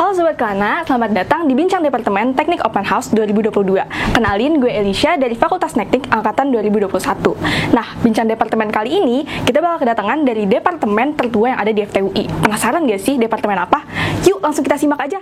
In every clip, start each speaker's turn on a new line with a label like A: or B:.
A: Halo Sobat Kelana, selamat datang di Bincang Departemen Teknik Open House 2022. Kenalin, gue Elisha dari Fakultas Teknik Angkatan 2021. Nah, Bincang Departemen kali ini, kita bakal kedatangan dari departemen tertua yang ada di FTUI. Penasaran gak sih departemen apa? Yuk, langsung kita simak aja.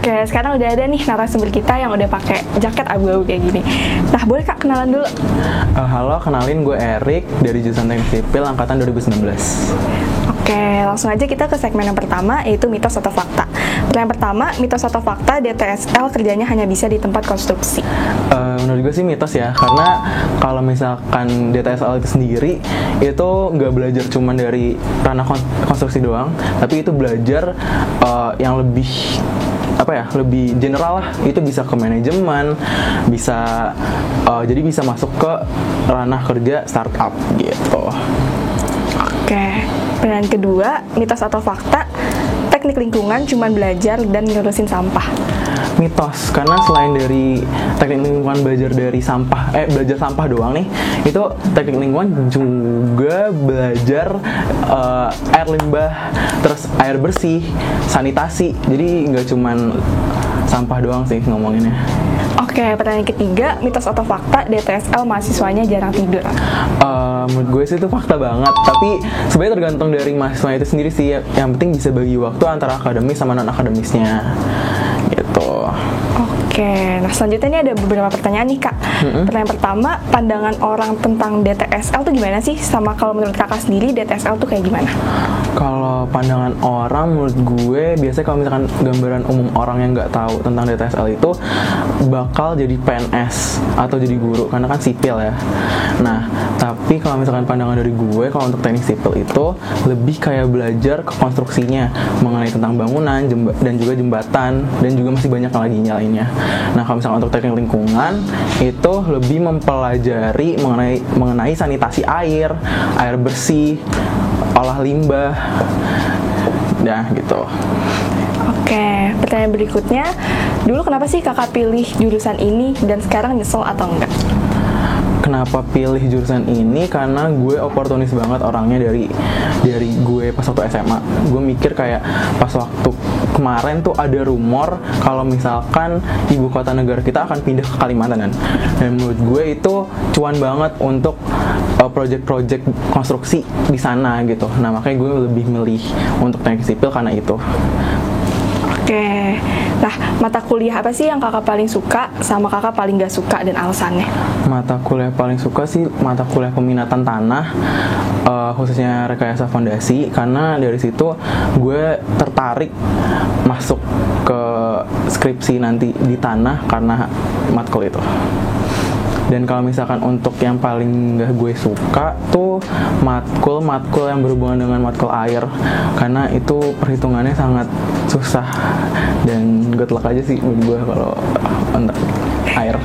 A: Oke, sekarang udah ada nih narasumber kita yang udah pakai jaket abu-abu kayak gini. Nah, boleh Kak kenalan dulu?
B: Halo, kenalin gue Erik dari jurusan Teknik Sipil angkatan 2019.
A: Oke, langsung aja kita ke segmen yang pertama, yaitu mitos atau fakta. Pertanyaan pertama, mitos atau fakta DTSL kerjanya hanya bisa di tempat konstruksi?
B: Menurut gue sih mitos ya, karena kalau misalkan DTSL itu sendiri itu nggak belajar cuma dari ranah konstruksi doang, tapi itu belajar yang lebih lebih general lah. Itu bisa ke manajemen, bisa jadi bisa masuk ke ranah kerja startup gitu.
A: Oke, pertanyaan kedua, mitos atau fakta teknik lingkungan cuma belajar dan ngurusin sampah?
B: Mitos, karena selain dari teknik lingkungan belajar sampah doang nih, itu teknik lingkungan juga belajar air limbah, terus air bersih, sanitasi. Jadi nggak cuman sampah doang sih ngomonginnya.
A: Oke, pertanyaan ketiga, mitos atau fakta DTSL mahasiswanya jarang tidur?
B: Menurut gue sih itu fakta banget, tapi sebenarnya tergantung dari mahasiswanya itu sendiri sih. Yang penting bisa bagi waktu antara akademis sama non akademisnya gitu.
A: Oke, nah selanjutnya ini ada beberapa pertanyaan nih Kak. Pertanyaan pertama, pandangan orang tentang DTSL tuh gimana sih? Sama kalau menurut Kakak sendiri DTSL tuh kayak gimana?
B: Kalau pandangan orang, menurut gue biasanya kalau misalkan gambaran umum orang yang nggak tahu tentang DTSL itu bakal jadi PNS atau jadi guru, karena kan sipil ya. Nah, tapi kalau misalkan pandangan dari gue, kalau untuk teknik sipil itu lebih kayak belajar ke konstruksinya, mengenai tentang bangunan dan juga jembatan, dan juga masih banyak lagi lainnya. Nah, kalau misalkan untuk teknik lingkungan itu lebih mempelajari mengenai sanitasi air bersih, olah limbah, gitu.
A: Oke, pertanyaan berikutnya, dulu kenapa sih Kakak pilih jurusan ini dan sekarang nyesel atau enggak?
B: Kenapa pilih jurusan ini? Karena gue oportunis banget orangnya dari gue pas waktu SMA. Gue mikir kayak pas waktu kemarin tuh ada rumor kalau misalkan ibu kota negara kita akan pindah ke Kalimantan kan. Dan menurut gue itu cuan banget untuk project-project konstruksi di sana gitu. Nah, makanya gue lebih milih untuk teknik sipil karena itu.
A: Oke, nah mata kuliah apa sih yang Kakak paling suka sama Kakak paling gak suka dan alasannya?
B: Mata kuliah paling suka sih mata kuliah peminatan tanah, khususnya rekayasa fondasi, karena dari situ gue tertarik masuk ke skripsi nanti di tanah karena matkul itu. Dan kalau misalkan untuk yang paling gak gue suka tuh matkul yang berhubungan dengan matkul air, karena itu perhitungannya sangat susah dan good luck aja sih buat gue kalau untuk air.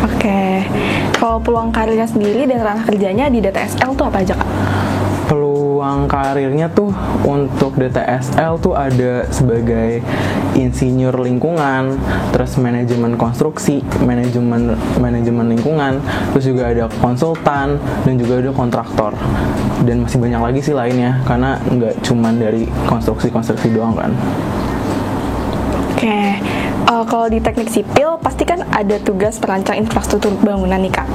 A: Oke, kalau peluang karirnya sendiri dan ranah kerjanya di DTSL tuh apa aja Kak?
B: Peluang karirnya tuh untuk DTSL tuh ada sebagai insinyur lingkungan, terus manajemen konstruksi, manajemen lingkungan, terus juga ada konsultan dan juga ada kontraktor, dan masih banyak lagi sih lainnya karena nggak cuman dari konstruksi doang kan.
A: Oke, kalau di teknik sipil pasti kan ada tugas perancang infrastruktur bangunan nih Kak.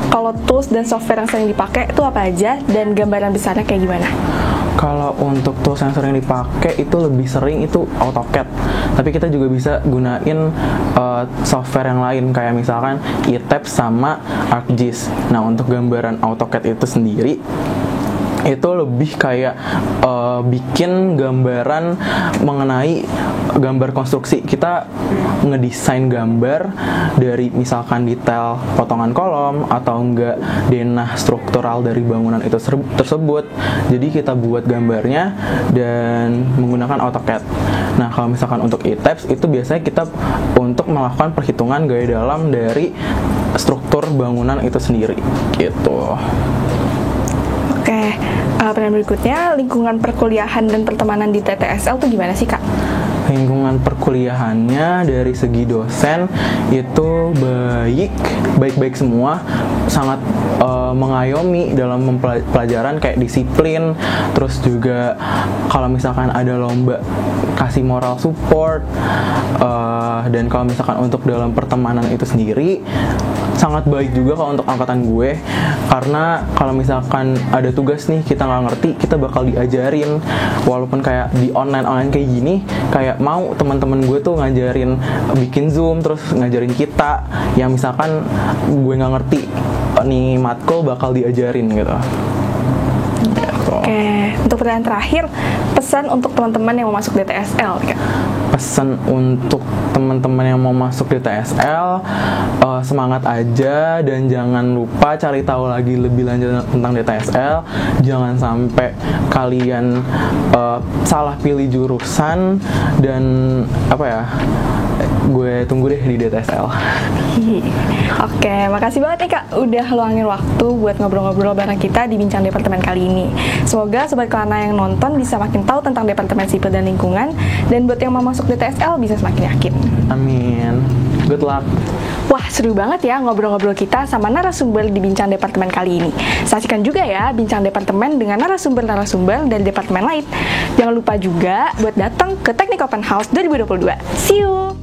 A: Kalau tools dan software yang sering dipakai itu apa aja dan gambaran besarnya kayak gimana?
B: Kalau untuk tools yang sering dipakai itu lebih sering itu AutoCAD. Tapi kita juga bisa gunain software yang lain kayak misalkan ETABS sama ArcGIS. Nah, untuk gambaran AutoCAD itu sendiri itu lebih kayak bikin gambaran mengenai gambar konstruksi. Kita ngedesain gambar dari misalkan detail potongan kolom atau enggak denah struktural dari bangunan itu tersebut. Jadi kita buat gambarnya dan menggunakan AutoCAD. Nah, kalau misalkan untuk ITAPS itu biasanya kita untuk melakukan perhitungan gaya dalam dari struktur bangunan itu sendiri gitu.
A: Oke, pertanyaan berikutnya, lingkungan perkuliahan dan pertemanan di TTSL tuh gimana sih, Kak?
B: Lingkungan perkuliahannya dari segi dosen itu baik-baik semua, sangat mengayomi dalam pelajaran kayak disiplin, terus juga kalau misalkan ada lomba kasih moral support, dan kalau misalkan untuk dalam pertemanan itu sendiri sangat baik juga kalau untuk angkatan gue, karena kalau misalkan ada tugas nih kita nggak ngerti, kita bakal diajarin walaupun kayak di online kayak gini, kayak mau teman-teman gue tuh ngajarin bikin Zoom terus ngajarin kita yang misalkan gue nggak ngerti nih matkul bakal diajarin gitu.
A: Oke, untuk pertanyaan terakhir, pesan untuk teman-teman yang mau masuk DTSL, Kak.
B: Pesan untuk teman-teman yang mau masuk DTSL, semangat aja dan jangan lupa cari tahu lagi lebih lanjut tentang DTSL. Jangan sampai kalian salah pilih jurusan dan gue tunggu deh di DTSL.
A: Oke, makasih banget nih Kak udah luangin waktu buat ngobrol-ngobrol bareng kita di Bincang Departemen kali ini. Semoga Sobat Kelana yang nonton bisa makin tahu tentang Departemen Sipil dan Lingkungan, dan buat yang mau masuk DTSL bisa semakin yakin.
B: Amin. Good luck.
A: Wah, seru banget ya ngobrol-ngobrol kita sama narasumber di Bincang Departemen kali ini. Saksikan juga ya Bincang Departemen dengan narasumber-narasumber dari departemen lain. Jangan lupa juga buat datang ke Teknik Open House 2022. See you!